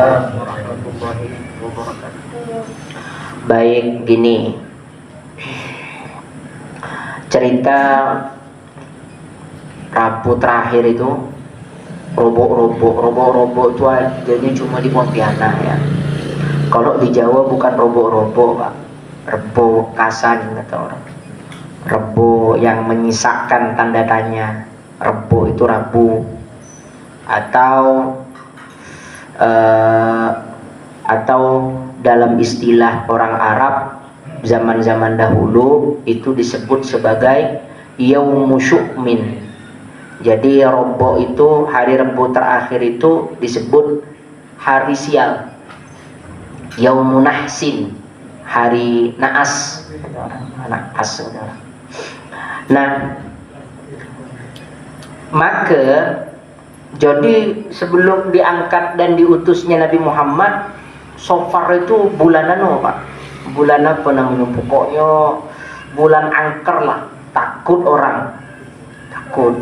Waalaikumsalam warahmatullahi wabarakatuh. Baik, gini. Cerita Rabu terakhir itu robok-robok itu adanya cuma di Pontianak ya. Kalau di Jawa bukan robok-robok, Pak. Rebo kasan kata orang. Rebo yang menyisakan tanda tanya. Rebo itu Rabu. Atau dalam istilah orang Arab zaman-zaman dahulu itu disebut sebagai Yaumu Syu'min. Jadi Rebo itu, hari Rebo terakhir itu disebut hari sial. Yaumu Nahsin, hari naas. Saudara. Nah, maka jadi sebelum diangkat dan diutusnya Nabi Muhammad, Safar itu bulanan Pak. Bulan apa namanya? Pokoknya bulan angker lah. Takut orang. Takut.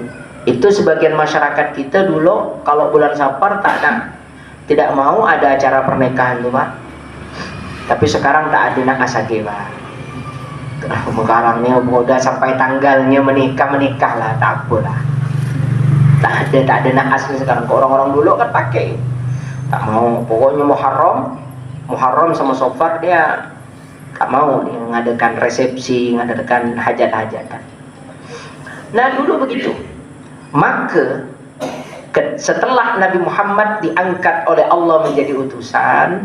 Itu sebagian masyarakat kita dulu kalau bulan Safar tidak mau ada acara pernikahan tuh Pak. Tapi sekarang tak ada nak asake Pak. Sekarang ni udah sampai tanggalnya menikah lah, tak apa lah. Tak ada naas sekarang. Kok orang-orang dulu kan pakai. Tak mau, pokoknya Muharram sama Safar dia tak mau dia mengadakan resepsi, mengadakan hajat-hajatan. Nah dulu begitu. Maka setelah Nabi Muhammad diangkat oleh Allah menjadi utusan,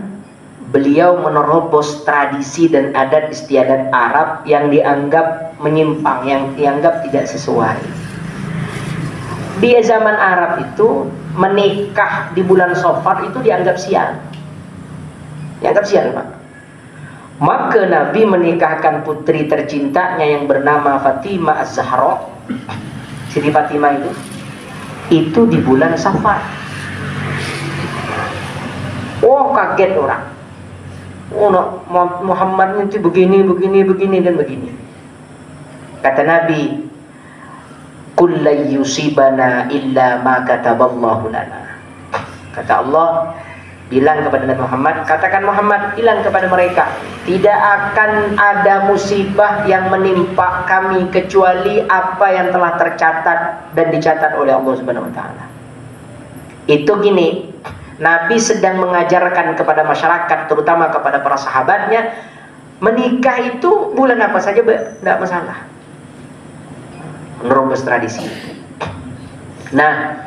beliau menerobos tradisi dan adat istiadat Arab yang dianggap menyimpang, yang dianggap tidak sesuai. Di zaman Arab itu menikah di bulan Safar itu dianggap sial. Dianggap sial, Pak. Maka Nabi menikahkan putri tercintanya yang bernama Fatimah Az-Zahra, Siti Fatimah itu di bulan Safar. Oh, kaget orang. Oh, Muhammad itu begini dan begini. Kata Nabi, "Qul la yusibana illa ma kataballahu lana." Kata Allah, bilang kepada Nabi Muhammad, katakan Muhammad, bilang kepada mereka, tidak akan ada musibah yang menimpa kami kecuali apa yang telah tercatat dan dicatat oleh Allah Subhanahu wa taala. Itu gini, Nabi sedang mengajarkan kepada masyarakat, terutama kepada para sahabatnya, menikah itu bulan apa saja tidak masalah. Menerobos tradisi. Nah,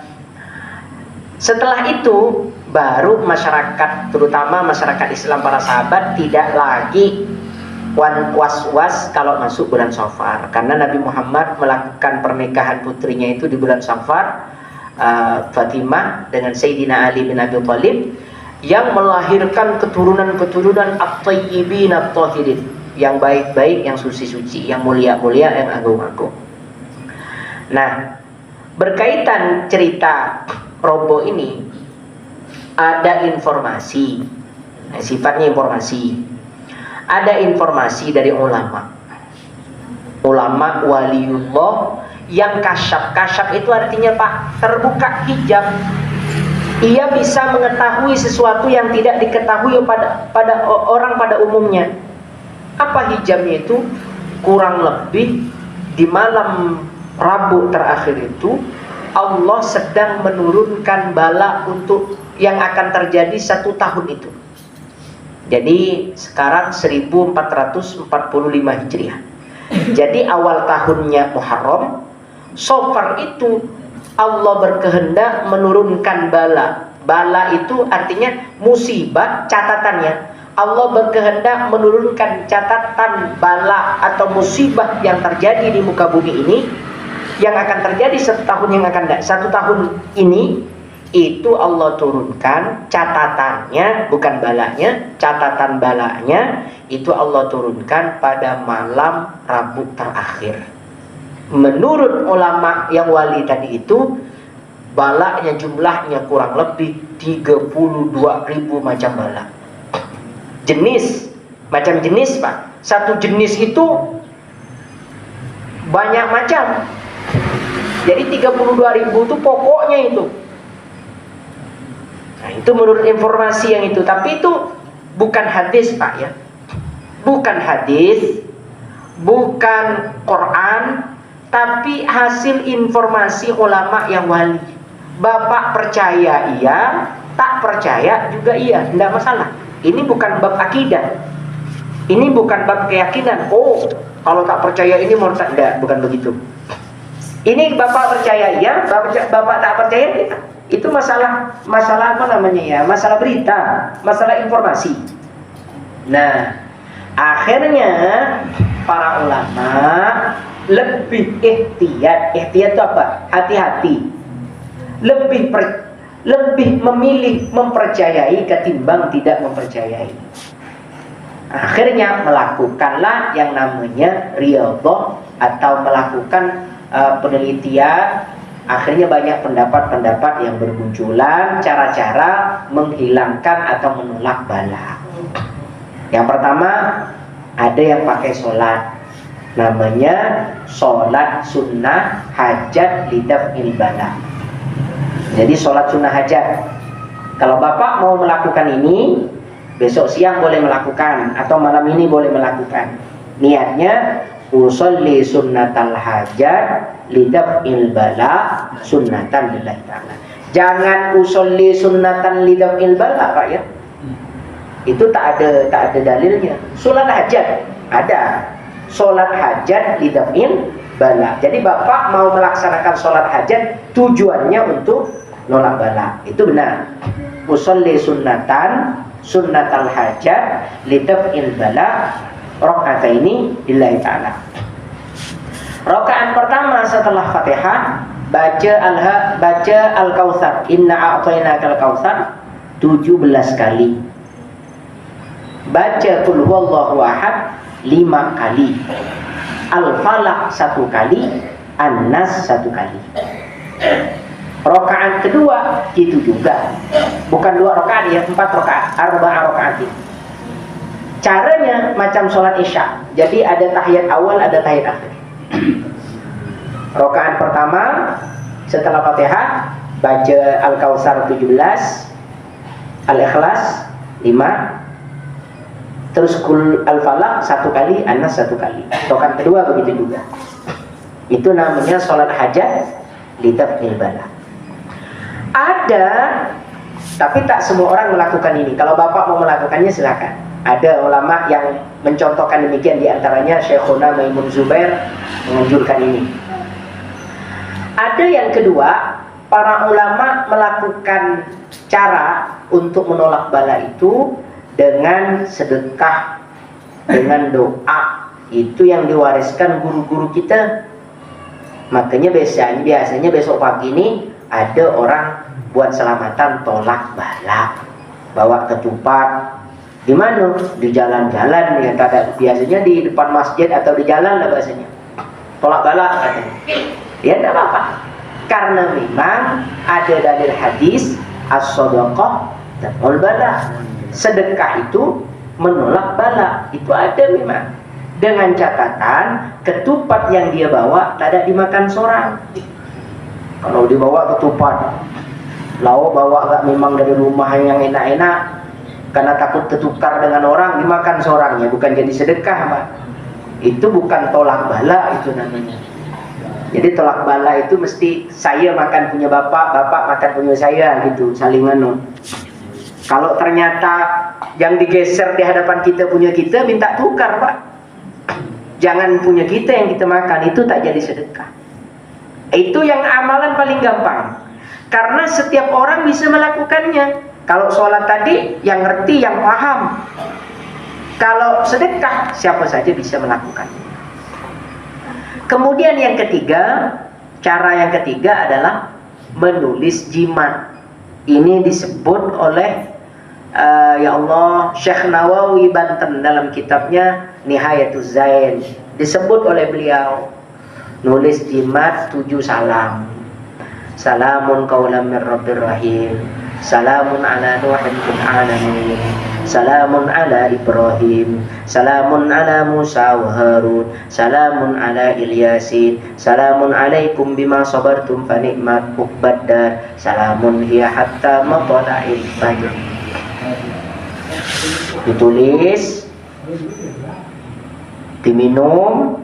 setelah itu baru masyarakat, terutama masyarakat Islam para sahabat, tidak lagi was-was kalau masuk bulan Safar, karena Nabi Muhammad melakukan pernikahan putrinya itu di bulan Safar, Fatimah dengan Sayyidina Ali bin Abi Thalib, yang melahirkan keturunan-keturunan at-tayyibin at-tahirin, yang baik-baik, yang suci-suci, yang mulia-mulia, yang agung-agung. Nah, berkaitan cerita Robo ini ada informasi, sifatnya informasi. Ada informasi dari ulama waliullah yang kasyaf itu artinya Pak, terbuka hijab. Ia bisa mengetahui sesuatu yang tidak diketahui pada orang pada umumnya. Apa hijabnya itu? Kurang lebih di malam Rabu terakhir itu Allah sedang menurunkan bala untuk yang akan terjadi 1 tahun itu. Jadi sekarang 1445 Hijriah. Jadi awal tahunnya Muharram, Safar itu Allah berkehendak menurunkan bala. Bala itu artinya musibah, catatannya. Allah berkehendak menurunkan catatan bala atau musibah yang terjadi di muka bumi ini, yang akan terjadi 1 tahun yang akan datang. 1 tahun ini itu Allah turunkan catatannya, bukan balanya. Catatan balanya itu Allah turunkan pada malam Rabu terakhir. Menurut ulama yang wali tadi itu, balanya jumlahnya kurang lebih 32.000 macam bala. Macam jenis Pak. Satu jenis itu banyak macam. Jadi 32.000 itu pokoknya itu. Nah Itu menurut informasi yang itu. Tapi itu bukan hadis Pak ya. Bukan hadis, bukan Quran, tapi hasil informasi ulama yang wali. Bapak percaya iya, tak percaya juga iya, tidak masalah. Ini bukan bab akidah. Ini bukan bab keyakinan. Oh, kalau tak percaya ini murtad. Tidak, bukan begitu. Ini bapak percaya iya, bapak tak percaya iya. Itu masalah apa namanya ya? Masalah berita, masalah informasi. Nah, akhirnya para ulama lebih ihtiyat. Ihtiyat itu apa? Hati-hati. Lebih memilih mempercayai ketimbang tidak mempercayai. Akhirnya melakukanlah yang namanya riyadhah atau melakukan penelitian. Akhirnya banyak pendapat-pendapat yang bermunculan, cara-cara menghilangkan atau menolak bala. Yang pertama, ada yang pakai sholat, namanya sholat sunnah hajat lidaf'il bala. Jadi sholat sunnah hajat. Kalau bapak mau melakukan ini, besok siang boleh melakukan, atau malam ini boleh melakukan. Niatnya usolli sunnatal hajat lidaf'il bala sunnatan lillahi ta'ala. Jangan usolli sunnatan lidaf'il bala Pak ya. Itu tak ada dalilnya. Sholat hajat ada. Sholat hajat lidaf'il bala. Jadi bapak mau melaksanakan sholat hajat tujuannya untuk nolak bala. Itu benar. Usolli sunnatal hajat lidaf'il bala rakaataini lillahi ta'ala. Rakaat pertama setelah Fatihah baca Al-Kautsar, inna a'tainakal kautsar 17 kali. Baca qul huwallahu ahad 5 kali. Al-Falaq 1 kali, An-Nas 1 kali. Rakaat kedua itu juga. Bukan 2 rakaat ya, 4 rakaat, 4 rakaat. Caranya macam sholat isya. Jadi ada tahiyat awal, ada tahiyat akhir. Rakaat pertama setelah Fatihah baca Al-Kautsar 17, Al-Ikhlas 5, terus Qul Al-Falaq 1 kali, An-Nas 1 kali. Rakaat kedua begitu juga. Itu namanya sholat hajat lidaf'il bala. Ada, tapi tak semua orang melakukan ini. Kalau bapak mau melakukannya silakan. Ada ulama yang mencontohkan demikian, diantaranya Syekhuna Maimun Zubair menganjurkan ini. Ada yang kedua, para ulama melakukan cara untuk menolak bala itu dengan sedekah, dengan doa. Itu yang diwariskan guru-guru kita. Makanya biasanya besok pagi ini ada orang buat selamatan tolak bala, bawa ketupat. Di mana? Di jalan-jalan ya, biasanya di depan masjid atau di jalan lah bahasanya. Tolak bala katanya. Ya tidak apa-apa. Karena memang ada dalil hadis as-shadaqah tad'ul bala. Sedekah itu menolak bala. Itu ada memang. Dengan catatan ketupat yang dia bawa tidak dimakan seorang. Kalau dibawa ketupat, lauk bawa gak memang dari rumah yang enak-enak, karena takut tertukar dengan orang, dimakan seorangnya, bukan jadi sedekah Pak. Itu bukan tolak bala itu namanya. Jadi tolak bala itu mesti saya makan punya bapak, bapak makan punya saya gitu, saling anu. Kalau ternyata yang digeser di hadapan kita punya kita, minta tukar Pak. Jangan punya kita yang kita makan, itu tak jadi sedekah. Itu yang amalan paling gampang. Karena setiap orang bisa melakukannya. Kalau sholat tadi, yang ngerti, yang paham. Kalau sedekah, siapa saja bisa melakukannya. Kemudian yang ketiga, cara yang ketiga adalah menulis jimat. Ini disebut oleh ya Allah, Syekh Nawawi Banten dalam kitabnya Nihayatuz Zain. Disebut oleh beliau, nulis jimat 7 salam. Salamun qaulam mir rabbir rahim. Salamun ala nuhin fil alamin. salamun ala Ibrahim, salamun ala Musa wa Harun, salamun ala Ilyasin, salamun alaikum bima sabartum fa ni'mat uqbad dar, salamun hiya hatta matla'il fajr. Ditulis, diminum,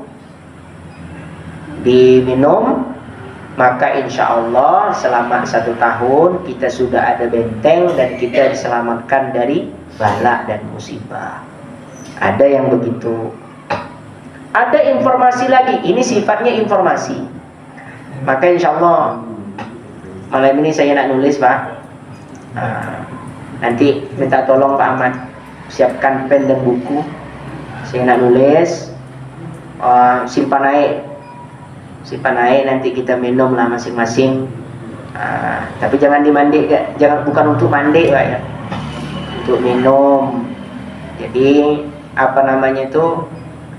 maka insya Allah selama 1 tahun kita sudah ada benteng dan kita diselamatkan dari bala dan musibah. Ada yang begitu. Ada informasi lagi, ini sifatnya informasi. Maka insya Allah malam ini saya nak nulis, Pak. Nanti minta tolong Pak Ahmad siapkan pen dan buku. Saya nak nulis, simpan naik nanti kita minum lah masing-masing. Tapi jangan dimandi, jangan, bukan untuk mandi Pak ya, untuk minum. Jadi apa namanya itu,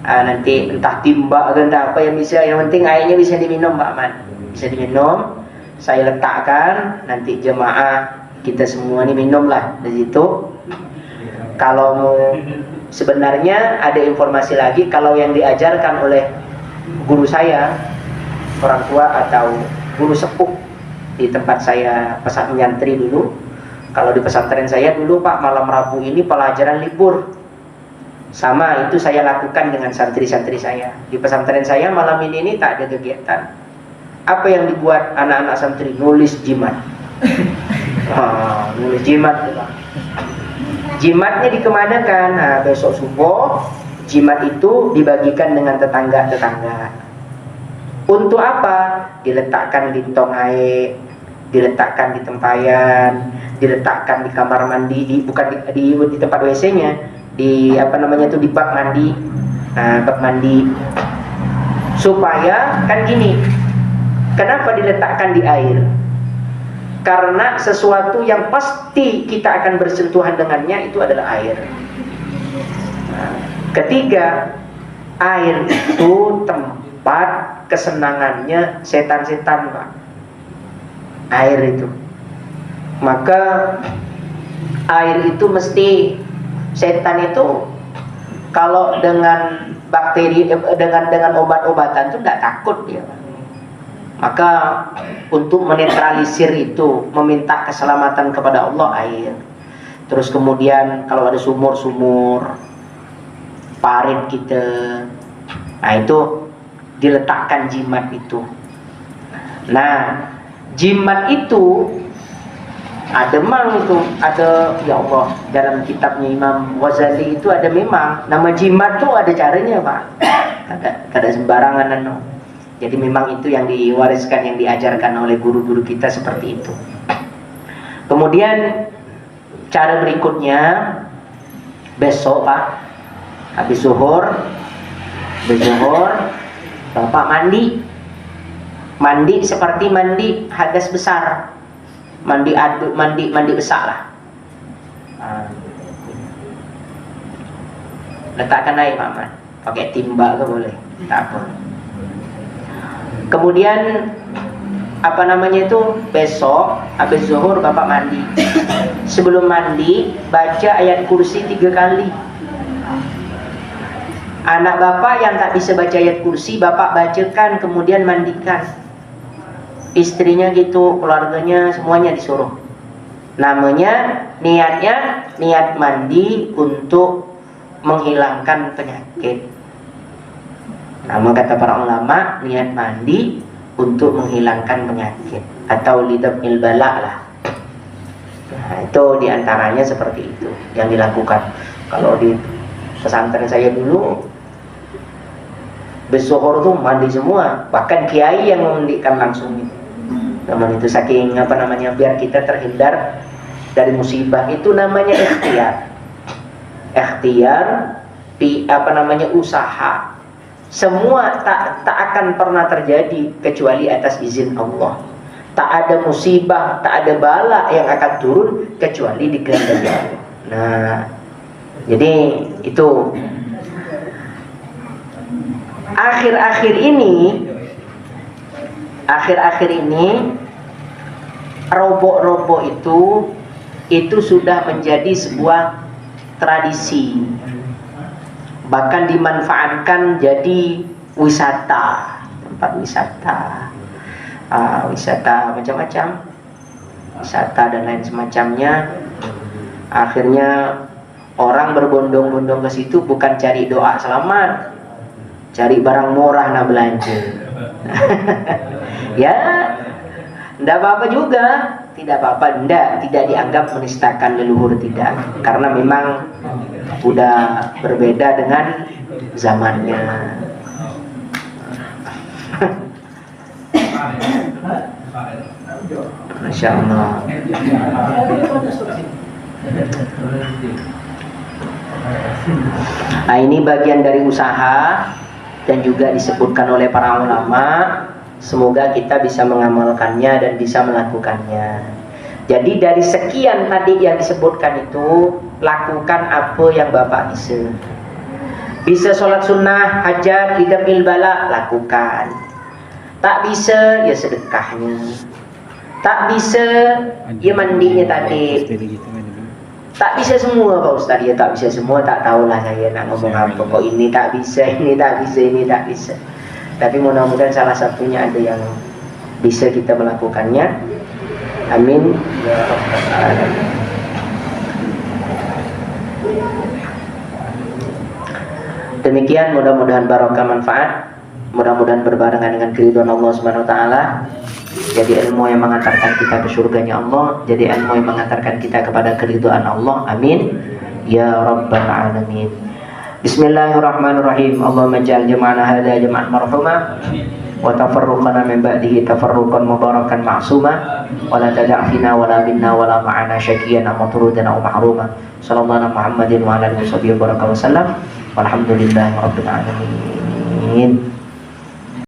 nanti entah timba atau entah apa yang bisa, yang penting airnya bisa diminum Pak Ahmad, bisa diminum. Saya letakkan, nanti jemaah kita semua ini minum lah di situ. Kalau sebenarnya ada informasi lagi, kalau yang diajarkan oleh guru saya, orang tua atau guru sepuh di tempat saya menyantri dulu. Kalau di pesantren saya dulu Pak, malam Rabu ini pelajaran libur. Sama itu saya lakukan dengan santri-santri saya. Di pesantren saya malam ini tak ada kegiatan. Apa yang dibuat anak-anak santri? Nulis jimat. Nulis jimat Pak. Jimatnya dikemanakan? Besok subuh jimat itu dibagikan dengan tetangga-tetangga. Untuk apa? Diletakkan di tong air, diletakkan di tempayan, diletakkan di kamar mandi, bukan di tempat WC-nya, di apa namanya itu, di bak mandi. Bak mandi. Supaya kan gini, kenapa diletakkan di air? Karena sesuatu yang pasti kita akan bersentuhan dengannya itu adalah air. Ketiga, air itu tempat kesenangannya setan-setan Pak. Air itu. Maka air itu mesti, setan itu kalau dengan bakteri, dengan obat-obatan itu tidak takut dia. Maka untuk menetralisir itu, meminta keselamatan kepada Allah, air. Terus kemudian kalau ada sumur-sumur, parit kita, nah itu diletakkan jimat itu. Nah, jimat itu ada memang itu, ada, ya Allah, dalam kitabnya Imam Ghazali itu ada memang nama jimat tuh ada caranya Pak. Kada sembarangan no. Jadi memang itu yang diwariskan, yang diajarkan oleh guru-guru kita seperti itu. Kemudian cara berikutnya, besok Pak, habis zuhur Bapak mandi seperti mandi hadas besar, mandi besar lah. Letakkan air Pak Man, pakai timba ke boleh, tak apa. Kemudian apa namanya itu, besok habis zuhur Bapak mandi. Sebelum mandi baca ayat kursi 3 kali. Anak Bapak yang tak bisa baca ayat kursi, Bapak bacakan, kemudian mandikan. Istrinya gitu, keluarganya semuanya disuruh. Namanya, niatnya, niat mandi untuk menghilangkan penyakit. Nama kata para ulama, niat mandi untuk menghilangkan penyakit atau lidabnil bala lah. Nah, itu diantaranya seperti itu yang dilakukan. Kalau di pesantren saya dulu, besuhur tuh mandi semua, bahkan kiai yang memandikan langsung itu. Namun itu saking apa namanya, biar kita terhindar dari musibah, itu namanya ikhtiar. Ikhtiar di apa namanya, usaha. Semua tak akan pernah terjadi kecuali atas izin Allah. Tak ada musibah, tak ada bala yang akan turun kecuali di kehendak Allah. Nah, jadi itu akhir-akhir ini robok-robok itu sudah menjadi sebuah tradisi, bahkan dimanfaatkan jadi wisata, tempat wisata, wisata macam-macam, wisata dan lain semacamnya. Akhirnya orang berbondong-bondong ke situ bukan cari doa selamat, cari barang murah nak belanja. Ya, tidak apa-apa juga, tidak apa-apa, tidak dianggap menistakan leluhur, tidak, karena memang udah berbeda dengan zamannya. Masya Allah. Nah, ini bagian dari usaha dan juga disebutkan oleh para ulama. Semoga kita bisa mengamalkannya dan bisa melakukannya. Jadi dari sekian tadi yang disebutkan itu, lakukan apa yang Bapak bisa. Bisa sholat sunnah, hajat, lidamil bala, lakukan. Tak bisa, ya sedekahnya. Tak bisa, ya mandinya tadi. Tak bisa semua Pak Ustaz, ya tak bisa semua, tak tahulah saya nak ngomong apa. Kok ini tak bisa, ini tak bisa, ini tak bisa. Tapi mudah-mudahan salah satunya ada yang bisa kita melakukannya. Amin ya rabbal alamin. Demikian, mudah-mudahan barokah manfaat, mudah-mudahan berbarengan dengan keridhaan Allah Subhanahu wa taala. Jadi ilmu yang mengantarkan kita ke surganya Allah, jadi ilmu yang mengantarkan kita kepada keridhaan Allah. Amin ya rabbal alamin. Bismillahirrahmanirrahim. Allahumma ja'al jama'ana hadza jama'an marhuma wa tafarruqana min ba'dihi tafarruqan mubarakan ma'suma wa la tad'a fina wa la minna wa la ma'ana syaqiyan matrudan aw mahruma. Sallallahu Muhammadin wa ala alihi wa sahbihi wa baraka wa sallam. Walhamdulillahi rabbil alamin.